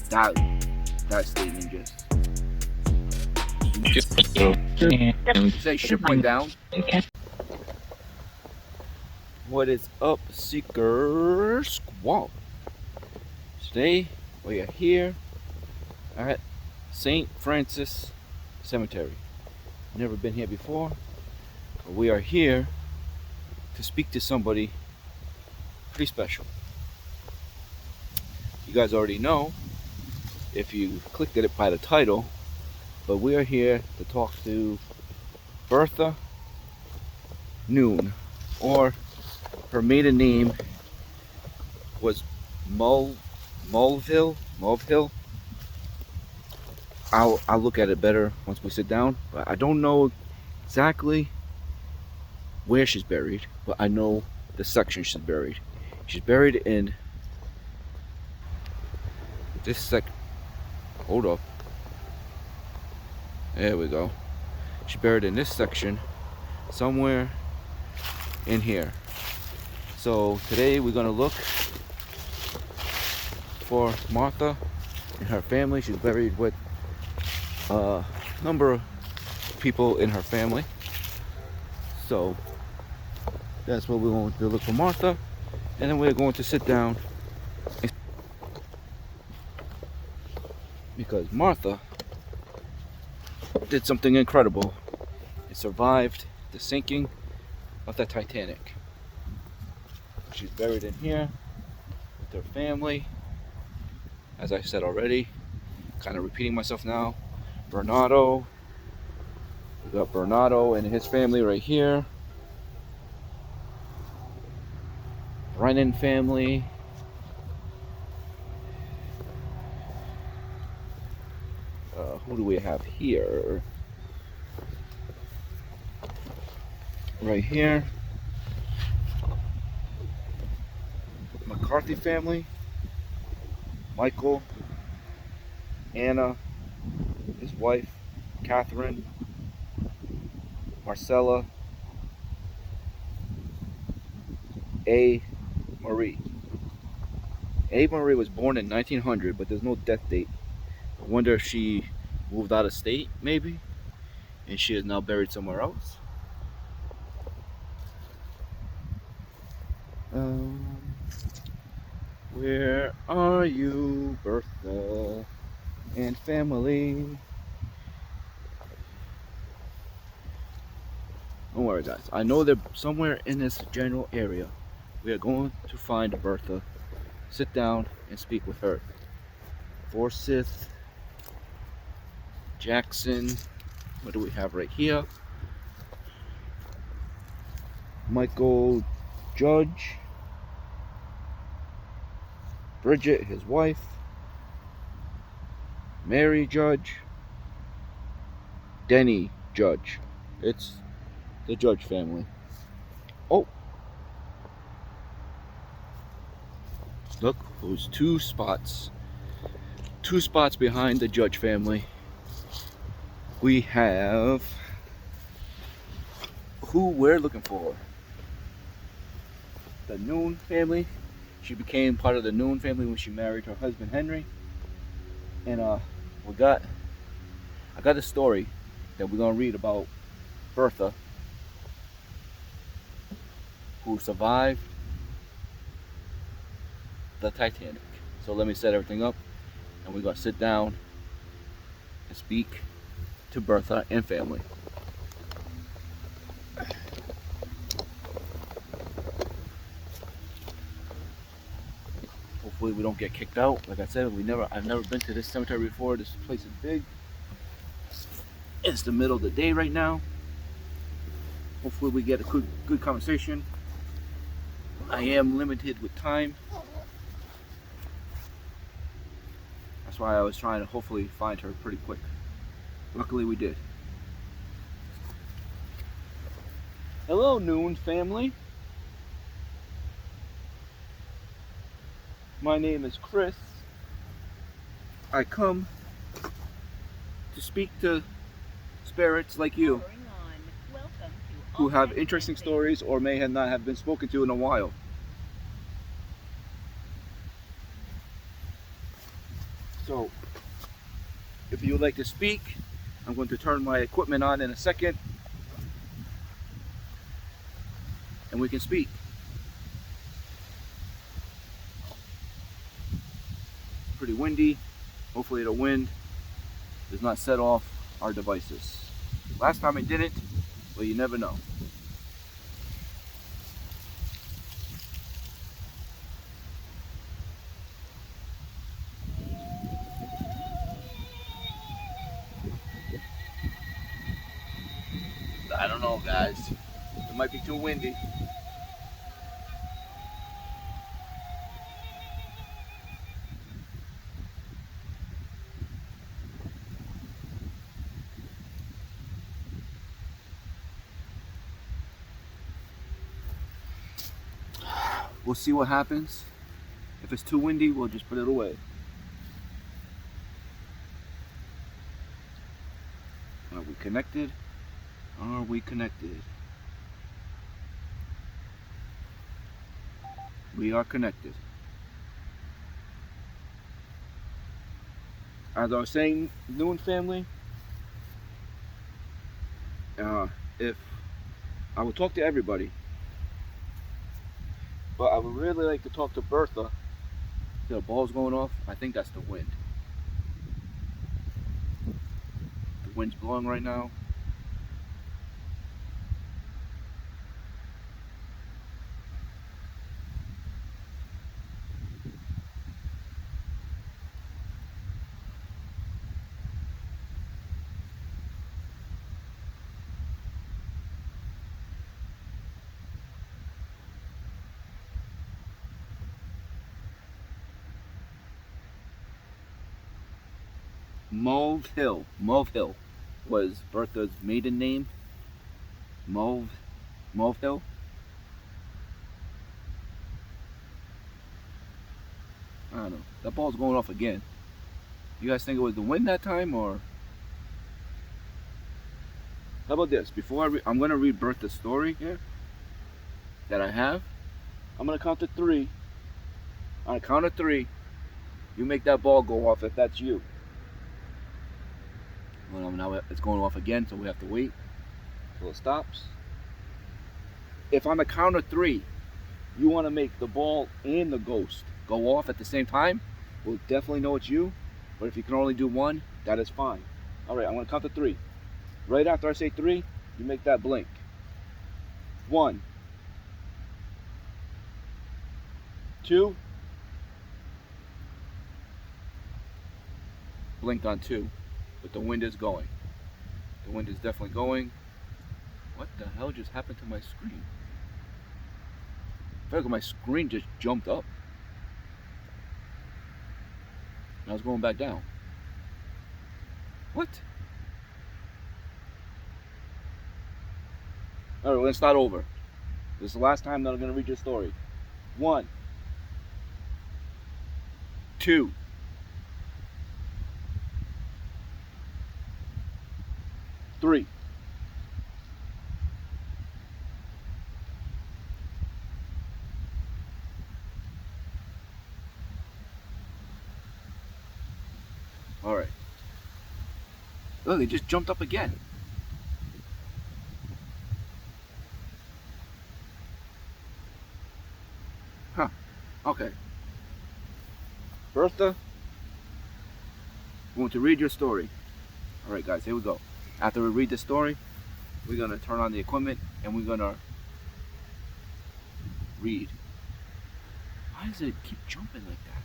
That statement just say ship went down. What is up, Seeker Squad? Today we are here at St. Francis Cemetery. Never been here before, but we are here to speak to somebody pretty special. You guys already know if you clicked it by the title, but we are here to talk to Bertha Noon, or her maiden name was Mulvihill. I'll look at it better once we sit down, but I don't know exactly where she's buried, but I know the section she's buried. She's buried in this hold up. There we go. She's buried in this section somewhere in here. So today we're gonna look for Martha and her family. She's buried with a number of people in her family. So that's what we're going to look for Martha, and then we're going to sit down because Martha did something incredible. It survived the sinking of the Titanic. She's buried in here with her family. As I said already, kind of repeating myself now. Bernardo. We got Bernardo and his family right here. Brennan family. Who do we have here? Right here. McCarthy family. Michael. Anna. His wife. Catherine. Marcella. A. Marie. A. Marie was born in 1900, but there's no death date. I wonder if she moved out of state, maybe, and she is now buried somewhere else. Where are you, Bertha and family? Don't worry, guys. I know they're somewhere in this general area. We are going to find Bertha, sit down, and speak with her. Forsyth, Jackson. What do we have right here? Michael Judge. Bridget, his wife. Mary Judge. Denny Judge. It's the Judge family. Oh! Look, those two spots behind the Judge family. We have who we're looking for. The Noon family. She became part of the Noon family when she married her husband Henry. And I got a story that we're gonna read about Bertha, who survived the Titanic. So let me set everything up, and we're gonna sit down and speak to Bertha and family. Hopefully we don't get kicked out. Like I said, I've never been to this cemetery before. This place is big. It's the middle of the day right now. Hopefully we get a good conversation. I am limited with time. That's why I was trying to hopefully find her pretty quick. Luckily we did. Hello, Noon family. My name is Chris. I come to speak to spirits like you who have interesting stories or may have not have been spoken to in a while. So, if you would like to speak, I'm going to turn my equipment on in a second, and we can speak. Pretty windy. Hopefully the wind does not set off our devices. Last time it didn't, but you never know. I don't know, guys. It might be too windy. We'll see what happens. If it's too windy, we'll just put it away. Are we connected? Are we connected? We are connected. As I was saying, Noon family, if I would talk to everybody, but I would really like to talk to Bertha. The ball's going off. I think that's the wind. The wind's blowing right now. Mauve Hill was Bertha's maiden name. Mauve Hill. I don't know. That ball's going off again. You guys think it was the wind that time, or how about this? Before I'm gonna read Bertha's story here that I have. I'm gonna count to 3. On a count of 3, you make that ball go off if that's you. Well, now it's going off again, so we have to wait until it stops. If on the count of 3, you want to make the ball and the ghost go off at the same time, we'll definitely know it's you. But if you can only do 1, that is fine. All right, I'm going to count to 3. Right after I say 3, you make that blink. 1, 2. Blinked on 2, but the wind is going. The wind is definitely going. What the hell just happened to my screen? I feel like my screen just jumped up. Now it's going back down. What? Alright, let's start over. This is the last time that I'm going to read your story. 1, 2, 3. Alright. Look, it just jumped up again. Huh. Okay. Bertha, I'm going to read your story. Alright guys, here we go. After we read the story, we're going to turn on the equipment and we're going to read. Why does it keep jumping like that?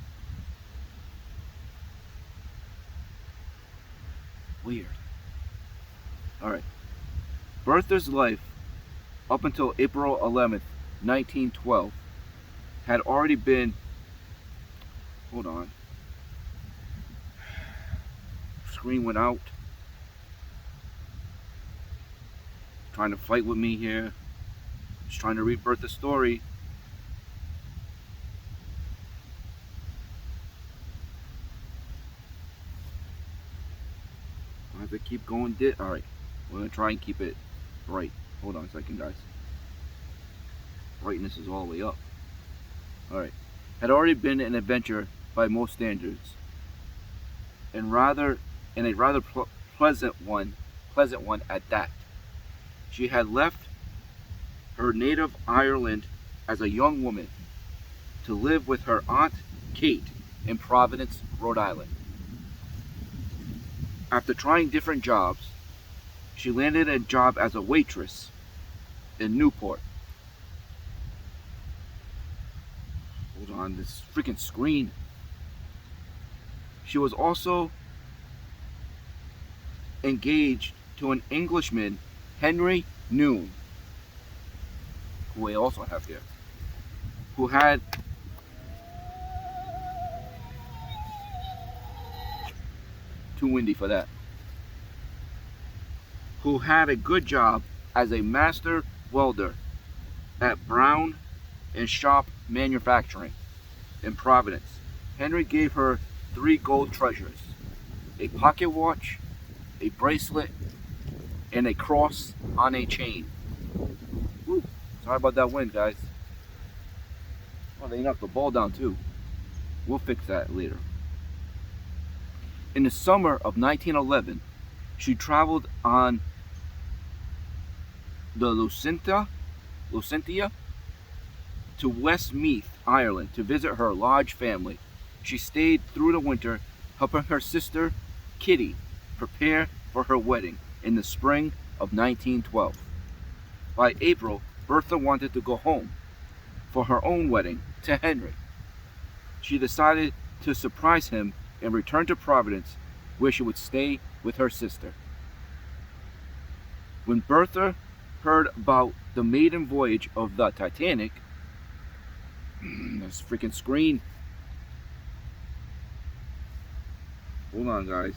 Weird. Alright. Bertha's life up until April 11th, 1912 had already been... Hold on. Screen went out. Trying to fight with me here. Just trying to read Bertha's story. I have to keep going. Alright. We're going to try and keep it bright. Hold on a second, guys. Brightness is all the way up. Alright. Had already been an adventure by most standards. and a rather pleasant one at that. She had left her native Ireland as a young woman to live with her aunt Kate in Providence, Rhode Island. After trying different jobs, she landed a job as a waitress in Newport. Hold on, this freaking screen. She was also engaged to an Englishman, Henry Noon, who I also have here, who had too windy for that, who had a good job as a master welder at Brown and Shop Manufacturing in Providence. Henry gave her 3 gold treasures: a pocket watch, a bracelet, and a cross on a chain. Woo. Sorry about that wind, guys. Oh, they knocked the ball down too. We'll fix that later. In the summer of 1911, she traveled on the Lucentia to Westmeath, Ireland, to visit her large family. She stayed through the winter, helping her sister Kitty prepare for her wedding in the spring of 1912. By April, Bertha wanted to go home for her own wedding to Henry. She decided to surprise him and return to Providence, where she would stay with her sister. When Bertha heard about the maiden voyage of the Titanic, this freaking screen. Hold on, guys.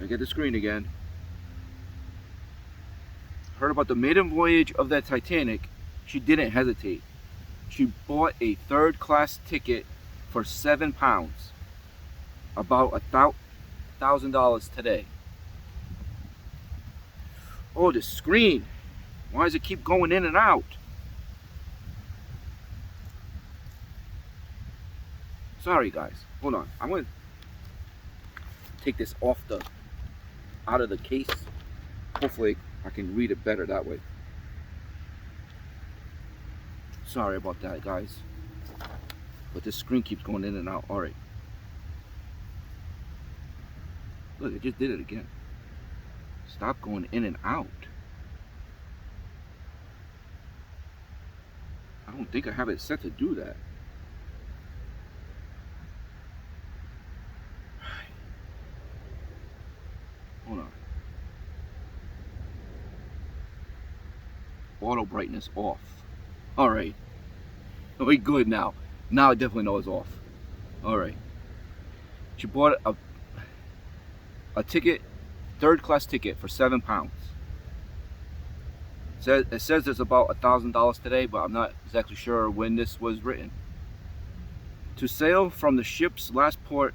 I get the screen again. Heard about the maiden voyage of the Titanic, she didn't hesitate. She bought a third-class ticket for £7, about $1,000 today. Oh, the screen. Why does it keep going in and out? Sorry, guys. Hold on. I'm going to take this out of the case. Hopefully, I can read it better that way. Sorry about that, guys. But this screen keeps going in and out. Alright. Look, it just did it again. Stop going in and out. I don't think I have it set to do that. Hold on. Auto brightness off. Alright. We good now. Now I definitely know it's off. Alright. She bought a ticket, third-class ticket for £7. It says it's about $1,000 today, but I'm not exactly sure when this was written. To sail from the ship's last port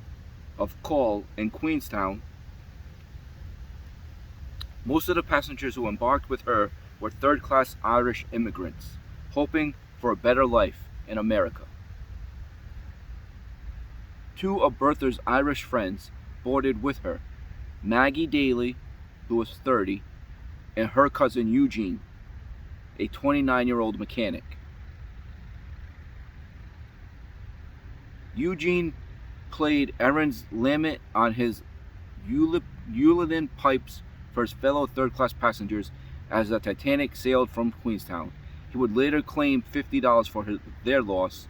of call in Queenstown, most of the passengers who embarked with her were third-class Irish immigrants, hoping for a better life in America. 2 of Bertha's Irish friends boarded with her, Maggie Daly, who was 30, and her cousin Eugene, a 29-year-old mechanic. Eugene played Aaron's lament on his uilleann pipes for his fellow third-class passengers as the Titanic sailed from Queenstown. He would later claim $50 for their loss.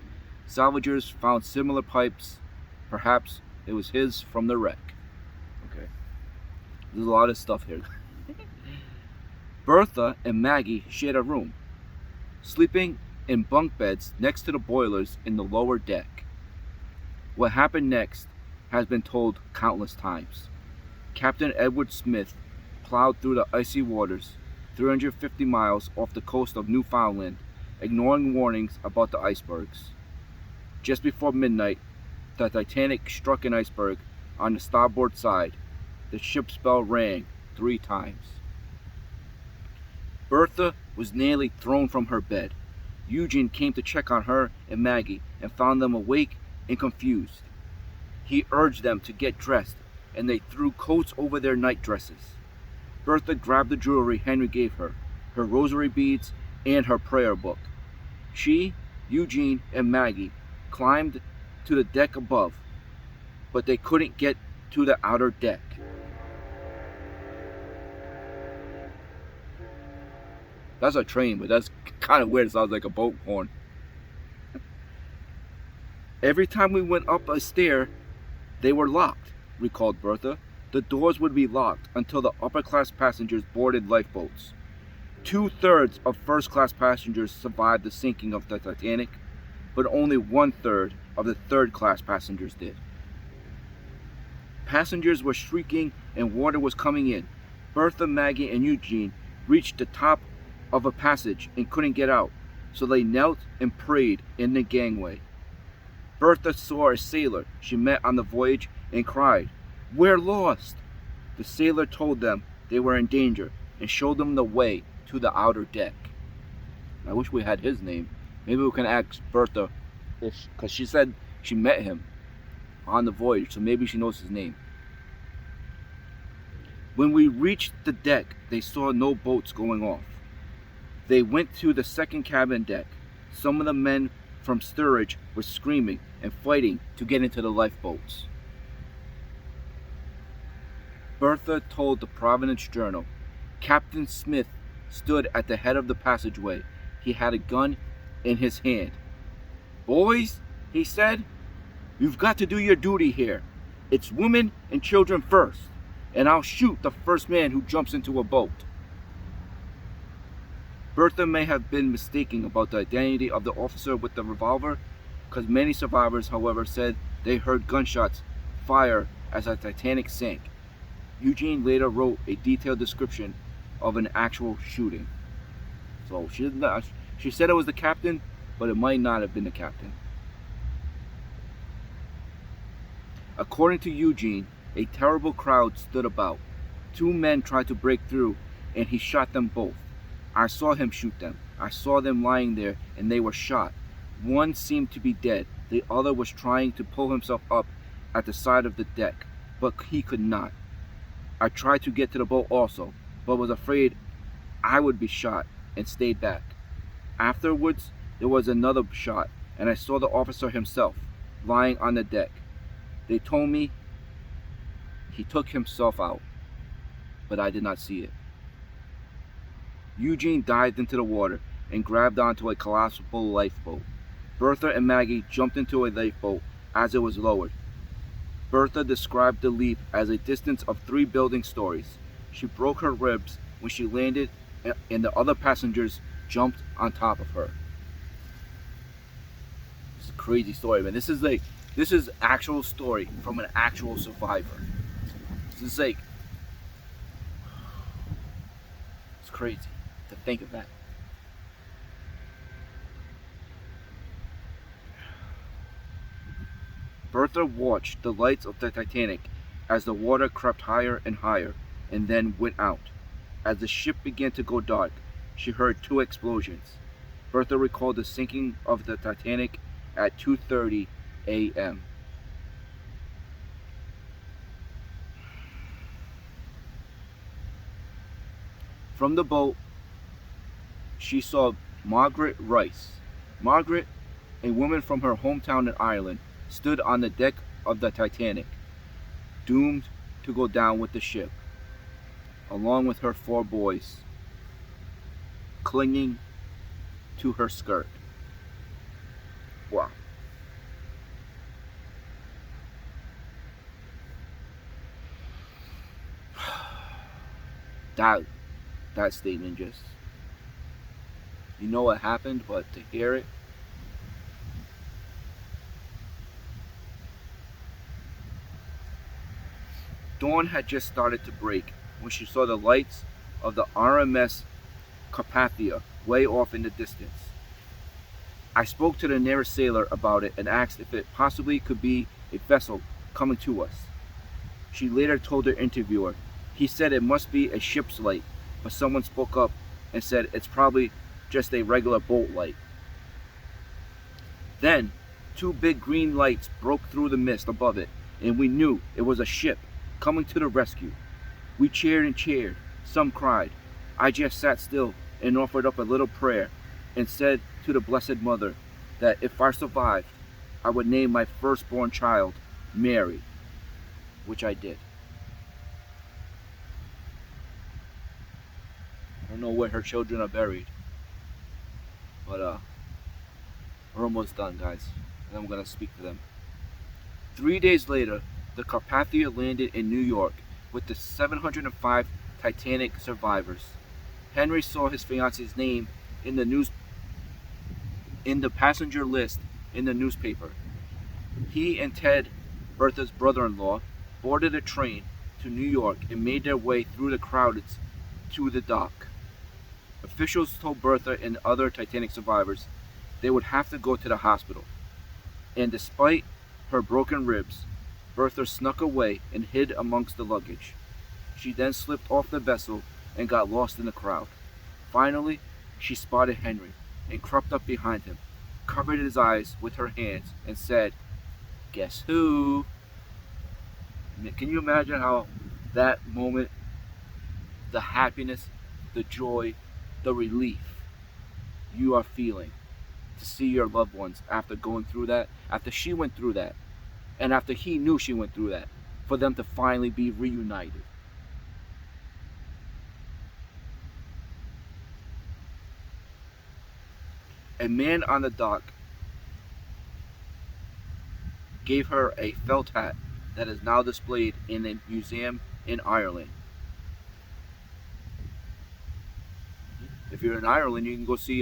Salvagers found similar pipes. Perhaps it was his from the wreck. Okay. There's a lot of stuff here. Bertha and Maggie shared a room, sleeping in bunk beds next to the boilers in the lower deck. What happened next has been told countless times. Captain Edward Smith plowed through the icy waters 350 miles off the coast of Newfoundland, ignoring warnings about the icebergs. Just before midnight, the Titanic struck an iceberg on the starboard side. The ship's bell rang 3 times. Bertha was nearly thrown from her bed. Eugene came to check on her and Maggie and found them awake and confused. He urged them to get dressed and they threw coats over their night dresses. Bertha grabbed the jewelry Henry gave her, her rosary beads, and her prayer book. She, Eugene, and Maggie climbed to the deck above, but they couldn't get to the outer deck. That's a train, but that's kind of weird. It sounds like a boat horn. Every time we went up a stair, they were locked, recalled Bertha. The doors would be locked until the upper-class passengers boarded lifeboats. 2/3 of first-class passengers survived the sinking of the Titanic, but only 1/3 of the third-class passengers did. Passengers were shrieking and water was coming in. Bertha, Maggie, and Eugene reached the top of a passage and couldn't get out, so they knelt and prayed in the gangway. Bertha saw a sailor she met on the voyage and cried, "We're lost!" The sailor told them they were in danger and showed them the way to the outer deck. I wish we had his name. Maybe we can ask Bertha, because she said she met him on the voyage, so maybe she knows his name. When we reached the deck, they saw no boats going off. They went to the second cabin deck. Some of the men from steerage were screaming and fighting to get into the lifeboats. Bertha told the Providence Journal, Captain Smith stood at the head of the passageway. He had a gun in his hand. "Boys," he said, "you've got to do your duty here. It's women and children first, and I'll shoot the first man who jumps into a boat." Bertha may have been mistaken about the identity of the officer with the revolver, because many survivors, however, said they heard gunshots fire as the Titanic sank. Eugene later wrote a detailed description of an actual shooting. So she said it was the captain, but it might not have been the captain. According to Eugene, a terrible crowd stood about. 2 men tried to break through, and he shot them both. I saw him shoot them. I saw them lying there, and they were shot. One seemed to be dead. The other was trying to pull himself up at the side of the deck, but he could not. I tried to get to the boat also, but was afraid I would be shot and stayed back. Afterwards, there was another shot, and I saw the officer himself lying on the deck. They told me he took himself out, but I did not see it. Eugene dived into the water and grabbed onto a collapsible lifeboat. Bertha and Maggie jumped into a lifeboat as it was lowered. Bertha described the leap as a distance of 3 building stories. She broke her ribs when she landed, and the other passengers jumped on top of her. It's a crazy story, man. This is actual story from an actual survivor. This is like, it's crazy to think of that. Bertha watched the lights of the Titanic as the water crept higher and higher and then went out. As the ship began to go dark, she heard 2 explosions. Bertha recalled the sinking of the Titanic at 2:30 a.m. From the boat, she saw Margaret Rice. Margaret, a woman from her hometown in Ireland, stood on the deck of the Titanic, doomed to go down with the ship, along with her 4 boys, clinging to her skirt. Wow. That statement just, you know what happened, but to hear it, dawn had just started to break when she saw the lights of the RMS Carpathia way off in the distance. I spoke to the nearest sailor about it and asked if it possibly could be a vessel coming to us. She later told her interviewer, he said it must be a ship's light, but someone spoke up and said it's probably just a regular boat light. Then, 2 big green lights broke through the mist above it, and we knew it was a ship. coming to the rescue. We cheered and cheered. Some cried. I just sat still and offered up a little prayer and said to the Blessed Mother that if I survived, I would name my firstborn child Mary, which I did. I don't know where her children are buried, but we're almost done, guys, and I'm gonna speak to them. 3 days later, the Carpathia landed in New York with the 705 Titanic survivors. Henry saw his fiance's name in the passenger list in the newspaper. He and Ted, Bertha's brother-in-law, boarded a train to New York and made their way through the crowd to the dock. Officials told Bertha and other Titanic survivors they would have to go to the hospital. And despite her broken ribs, Bertha snuck away and hid amongst the luggage. She then slipped off the vessel and got lost in the crowd. Finally, she spotted Henry and crept up behind him, covered his eyes with her hands, and said, "Guess who?" Can you imagine how that moment, the happiness, the joy, the relief you are feeling to see your loved ones after going through that, after she went through that, and after he knew she went through that, for them to finally be reunited. A man on the dock gave her a felt hat that is now displayed in a museum in Ireland. If you're in Ireland, you can go see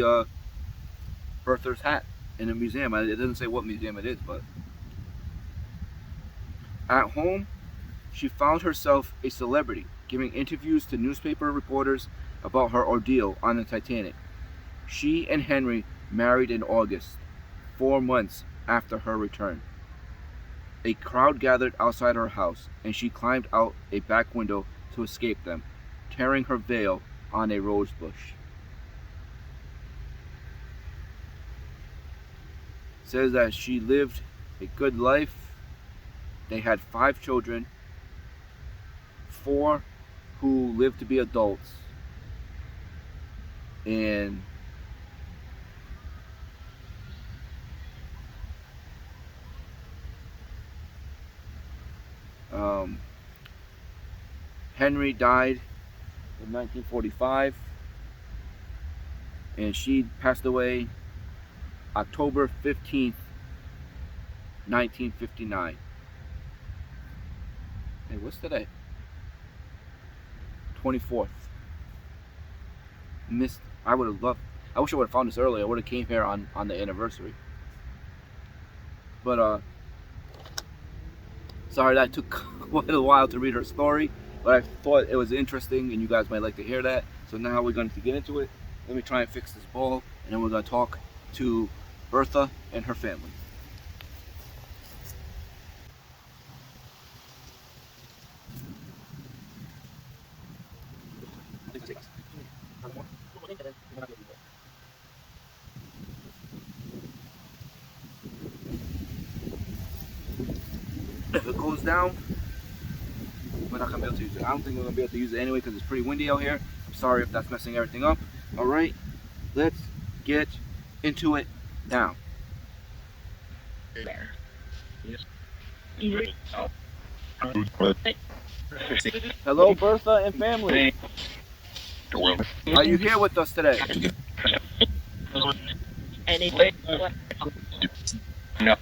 Bertha's hat in a museum. It doesn't say what museum it is, but at home, she found herself a celebrity, giving interviews to newspaper reporters about her ordeal on the Titanic. She and Henry married in August, 4 months after her return. A crowd gathered outside her house, and she climbed out a back window to escape them, tearing her veil on a rose bush. Says that she lived a good life. They had 5 children, 4 who lived to be adults, and Henry died in 1945, and she passed away October 15th, 1959. Hey, what's today? 24th. Missed. I wish I would have found this earlier. I would have came here on the anniversary. But sorry that took quite a while to read her story, but I thought it was interesting and you guys might like to hear that. So now we're going to get into it. Let me try and fix this ball, and then we're going to talk to Bertha and her family. If it goes down, we're not going to be able to use it. I don't think we're going to be able to use it anyway because it's pretty windy out here. I'm sorry if that's messing everything up. Alright, let's get into it now. Hello, Bertha and family. Are you here with us today? No.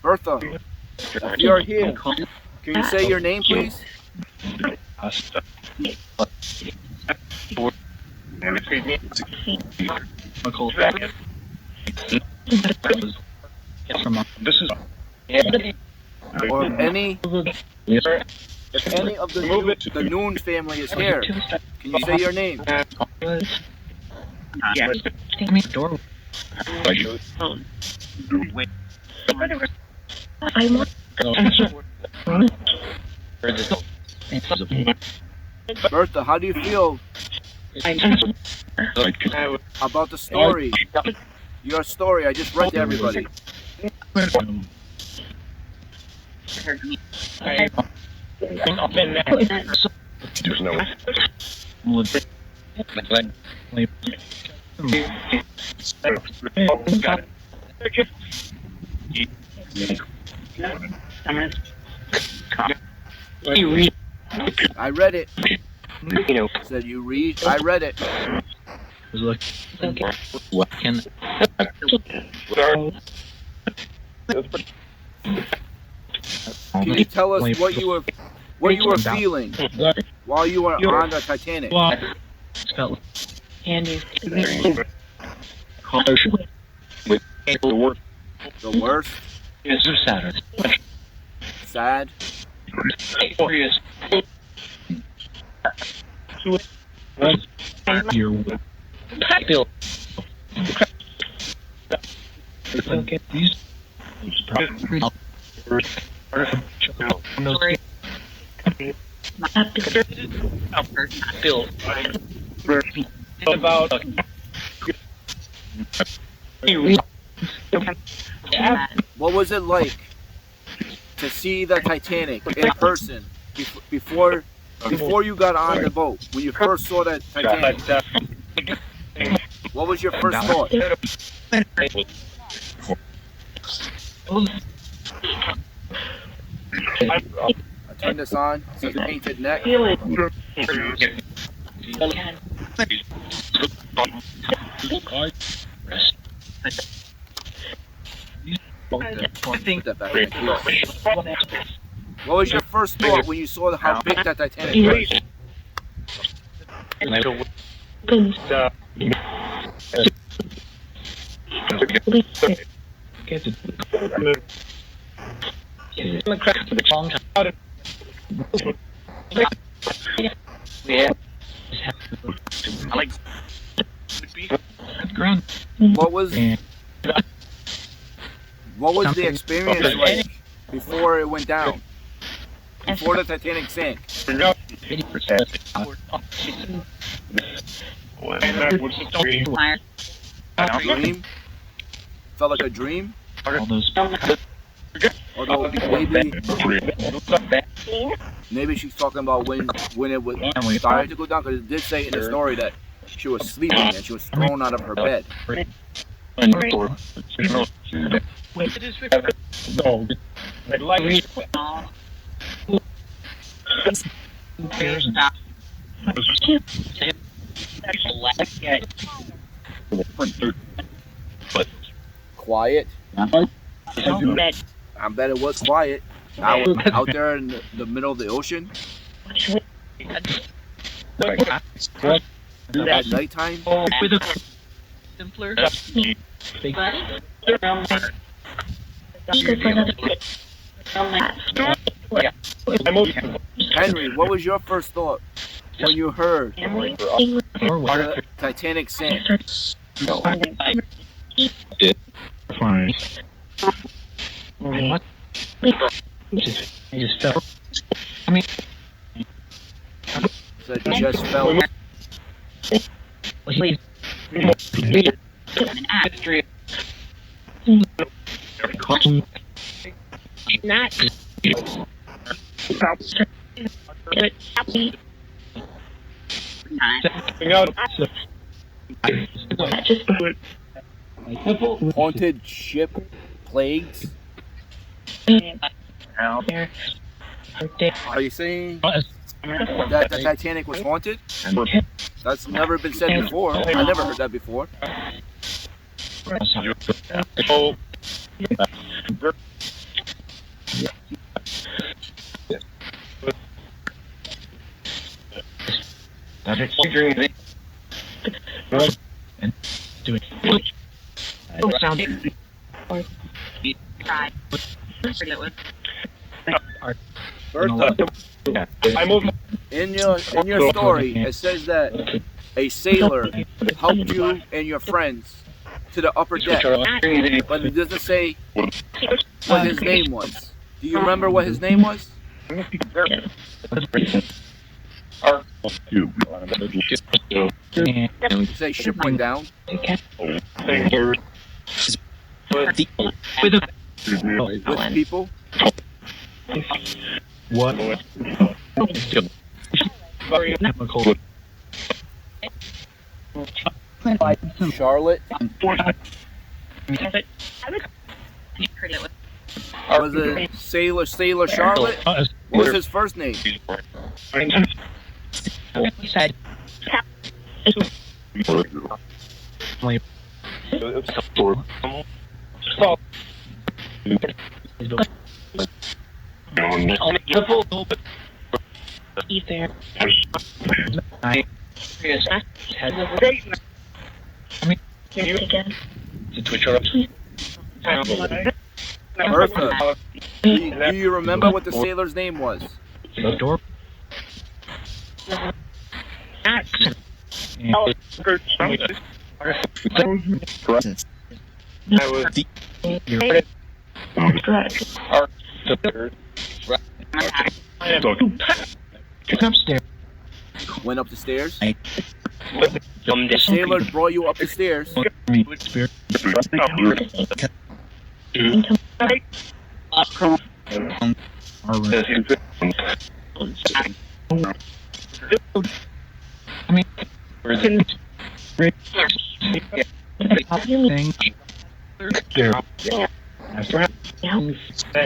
Bertha, if you are here, can you say your name, please? Or if any of the Noon family is here, can you say your name? Bertha, how do you feel About the story. Your story. I just read to everybody. I read it. Said you read. I read it. What can Can you tell us what you were feeling while you were on the Titanic? The worst. Sad. What was it like to see the Titanic in person before you got on the boat? When you first saw that Titanic, what was your first thought? I turn this on. It says painted neck. Put that back in the case. What was your first thought when you saw how big that Titanic was? What was the experience like before it went down? Before the Titanic sank? Dream? Felt like a dream? Although maybe she's talking about when it was started to go down, because it did say in the story that she was sleeping and she was thrown out of her bed. Quiet. I bet it was quiet. Out there in the middle of the ocean. At nighttime. Henry, what was your first thought when you heard the Titanic sank? Fine. What? I just felt. I mean, So it just felt. Haunted ship plagues. Are you saying that the Titanic was haunted? That's never been said before. I never heard that before. Bertha, in your story, it says that a sailor helped you and your friends to the upper deck, but it doesn't say what his name was. Do you remember what his name was? You say ship went down. With people. What? Charlotte. Was it Sailor Charlotte? What was his first name? Bertha. Do you remember what the sailor's name was? Upstairs. Went up the stairs. The sailor brought you up the stairs.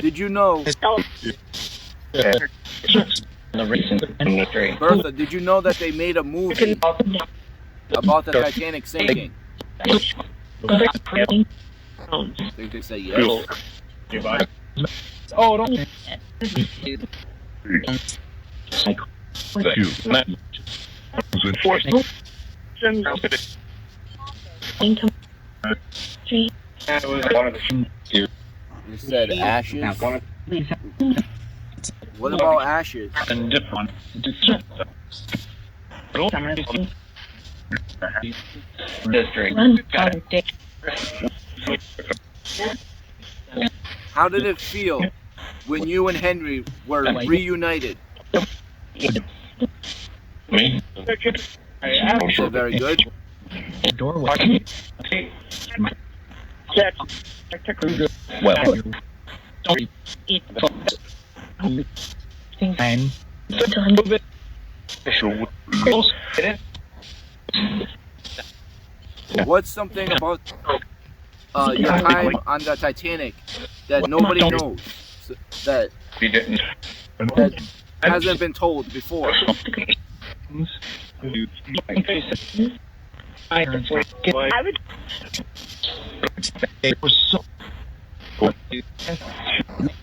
Did you know, Bertha? Did you know that they made a movie about the Titanic sinking? I think they say yes. Oh, don't. You said ashes. What about ashes? How did it feel when you and Henry were reunited? You said very good. Doorway. What's something about your time on the Titanic that nobody knows, that hasn't been told before?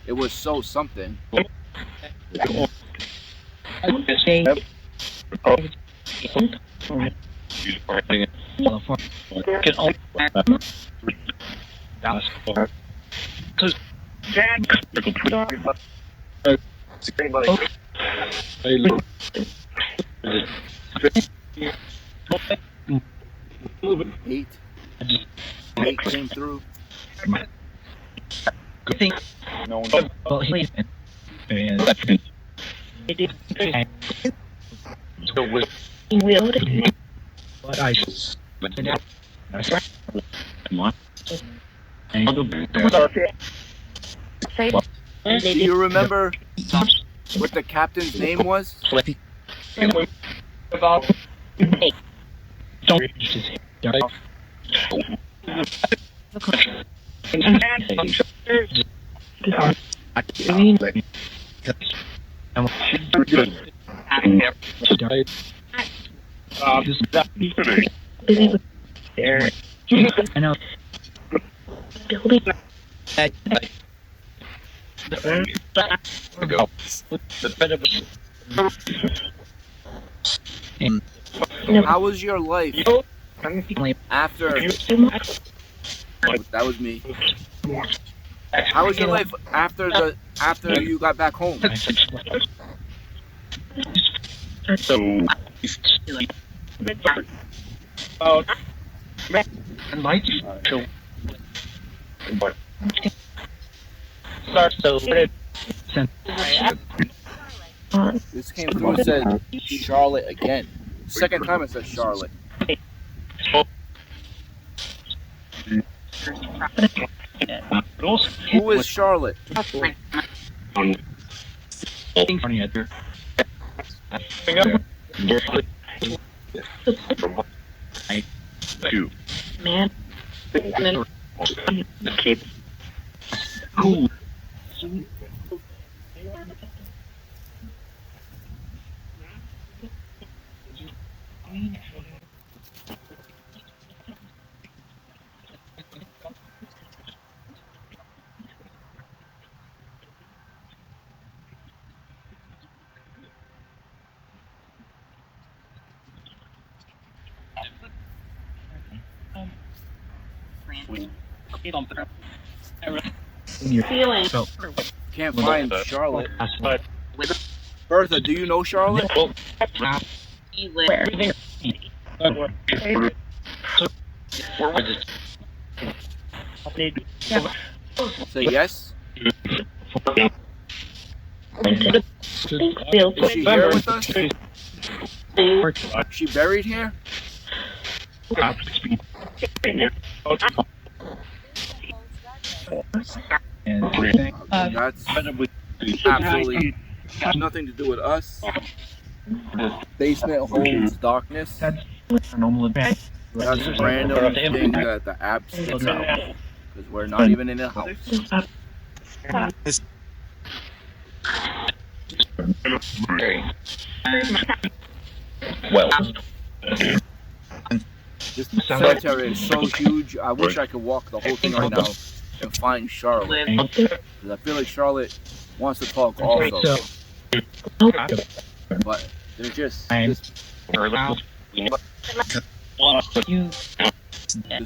It was so something. Hate came through. Well, he what I Do you remember what the captain's name was? I know. How was your life after? That was me. How was your life after you got back home? This came through and said Charlotte again. Second time it says Charlotte. Who is Charlotte? Man. Feeling. Can't find Charlotte. Bertha, do you know Charlotte? Where? Say yes. Is she here with us? Is she buried here? That's absolutely nothing to do with us. Basement holds darkness. That's a random thing that the app spits out. Because we're not even in a house. Well, This cemetery is so huge, I wish I could walk the whole thing right now and find Charlotte. Because I feel like Charlotte wants to talk also. But they're just... This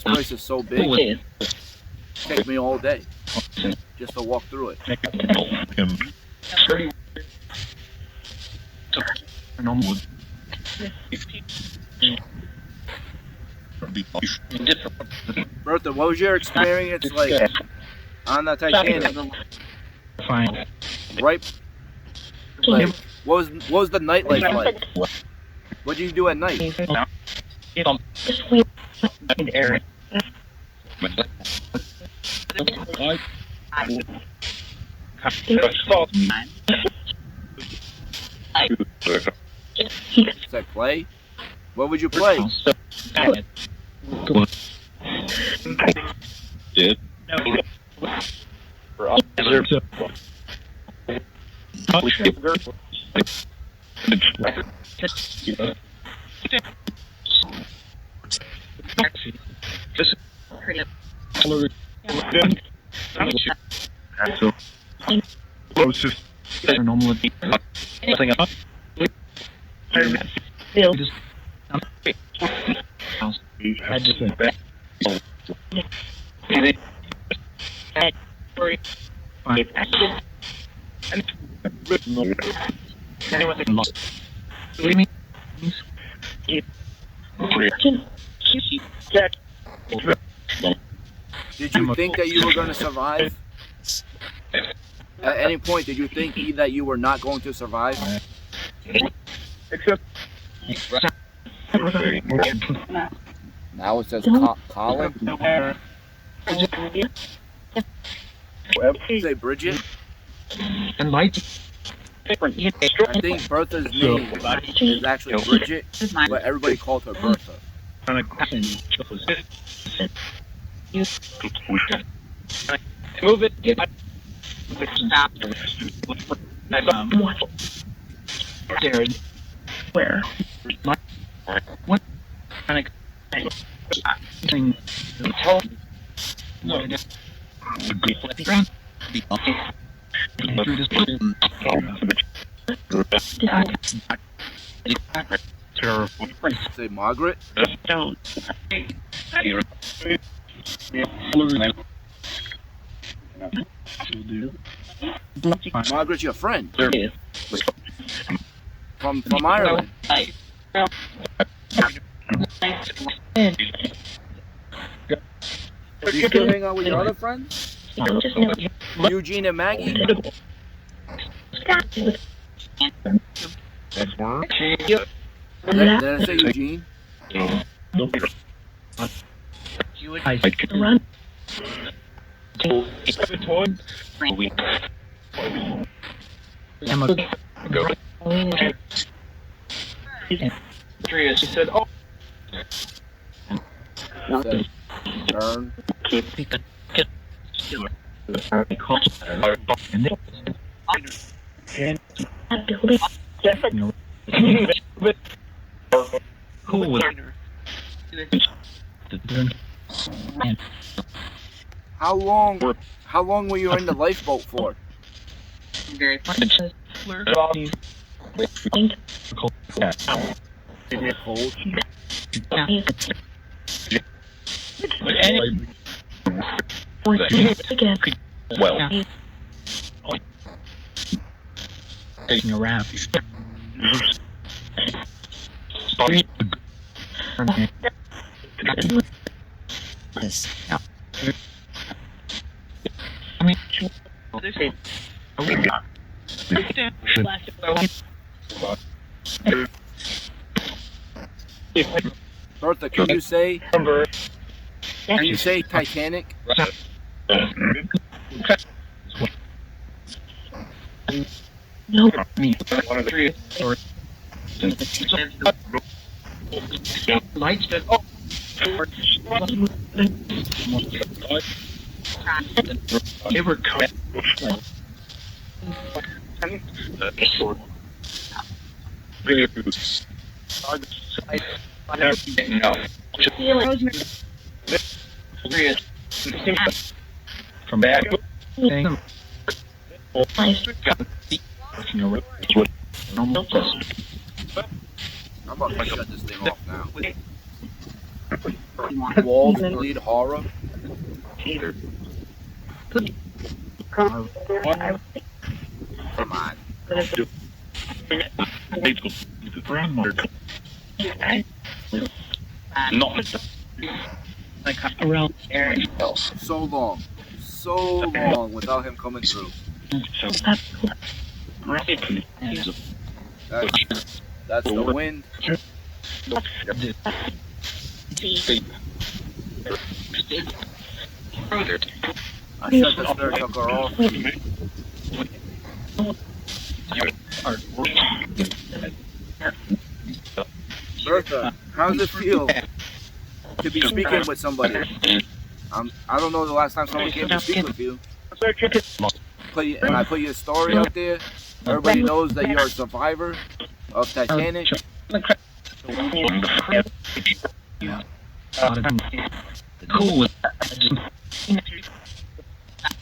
place is so big, it takes me all day just to walk through it. Bertha, what was your experience like on the Titanic? Fine. Right? Like, what was the nightlife like? What did you do at night? Say play? What would you play? did. Did you think that you were going to survive? At any point, did you think that you were not going to survive? Now it says Colin. Say Bridget. I think Bertha's name is actually Bridget, but everybody called her Bertha. Move it. Where? What? Say Margaret. Don't. Margaret's your friend. From Ireland. Do you still hang out with your other friends? Eugene and Maggie? Did I say Eugene? I can run. I'm a She said, "Oh, Said, turn. Who was How long were you in the lifeboat for? Cold. well." taking a rap? Yes. I mean, Bertha, can you say Titanic? no, me. Lights that ever come. From back. I'm about to shut this thing off now. Walls bleed horror. Come on. Around So long without him coming through. That's the wind. I shut the spirit sucker off. Bertha, how does it feel to be speaking with somebody? I don't know the last time someone came to speak with you. When I put your story out there, everybody knows that you're a survivor of Titanic. Cool.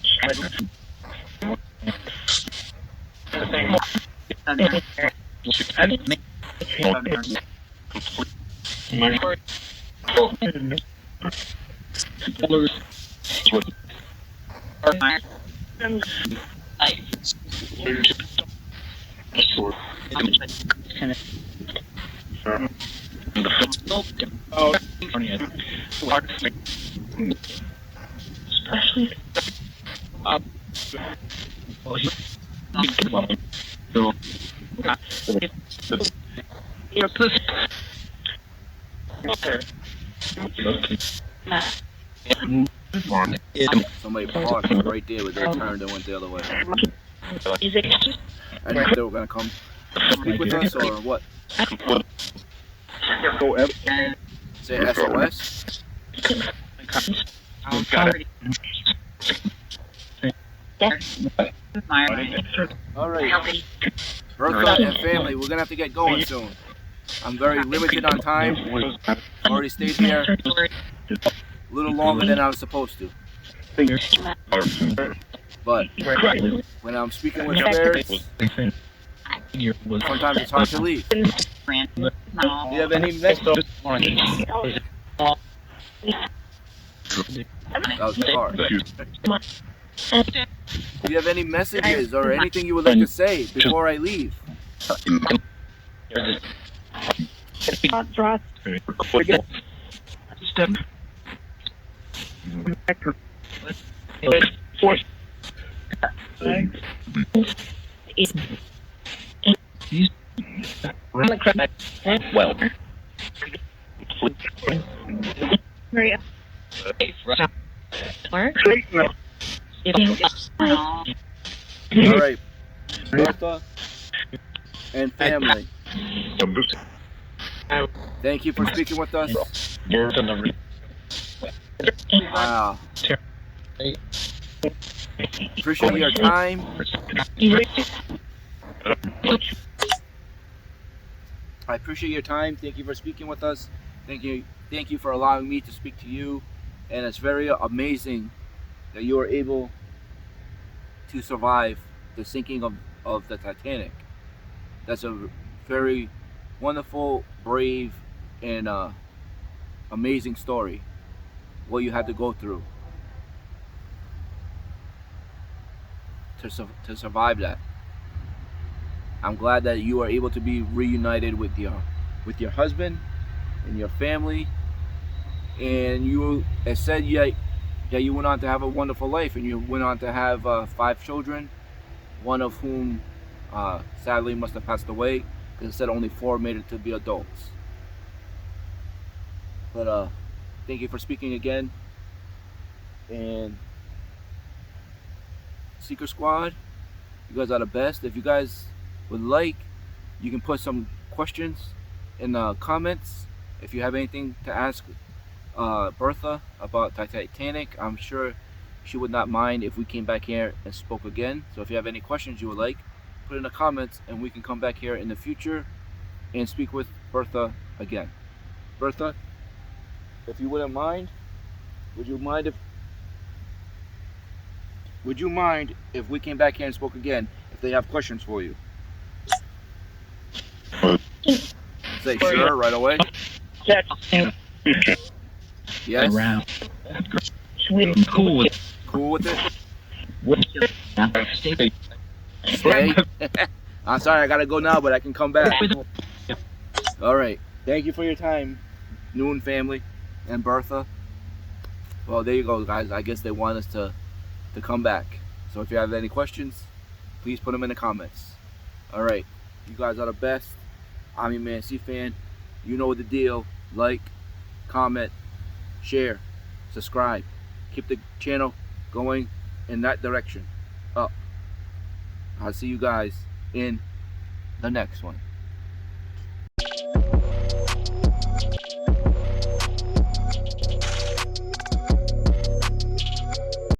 Especially Somebody parked right there with their turn and went the other way. I think they were gonna come speak with us or what? Say SOS. All right, Bertha and family, we're gonna have to get going soon. I'm very limited on time. I've already stayed here a little longer than I was supposed to. But when I'm speaking with spirits, sometimes it's hard to leave. Do you have any messages? That was the car. Do you have any messages or anything you would like to say before I leave? Well. Maria. All right, Bertha and family. Thank you for speaking with us. Uh, appreciate your time. I appreciate your time. Thank you for speaking with us. Thank you for allowing me to speak to you. And it's very amazing that you were able to survive the sinking of the Titanic. That's a very wonderful, brave, and amazing story. What you had to go through to survive that. I'm glad that you are able to be reunited with your husband and your family, and you it said you went on to have a wonderful life, and you went on to have 5 children, one of whom sadly must have passed away because it said only 4 made it to be adults. But thank you for speaking again, and Seeker Squad, you guys are the best. If you guys would like, you can put some questions in the comments. If you have anything to ask Bertha about Titanic, I'm sure she would not mind if we came back here and spoke again. So if you have any questions you would like, put in the comments and we can come back here in the future and speak with Bertha again. Bertha, if you wouldn't mind, would you mind if we came back here and spoke again if they have questions for you? Say sure right away. Yes. Around. Cool. Cool with it? Stay. I'm sorry, I gotta go now, but I can come back. All right. Thank you for your time, Noon family and Bertha. Well, there you go, guys. I guess they want us to come back. So if you have any questions, please put them in the comments. All right. You guys are the best. I'm your man, C-Fan. You know the deal. Like, comment, share, subscribe. Keep the channel going in that direction, up. I'll see you guys in the next one.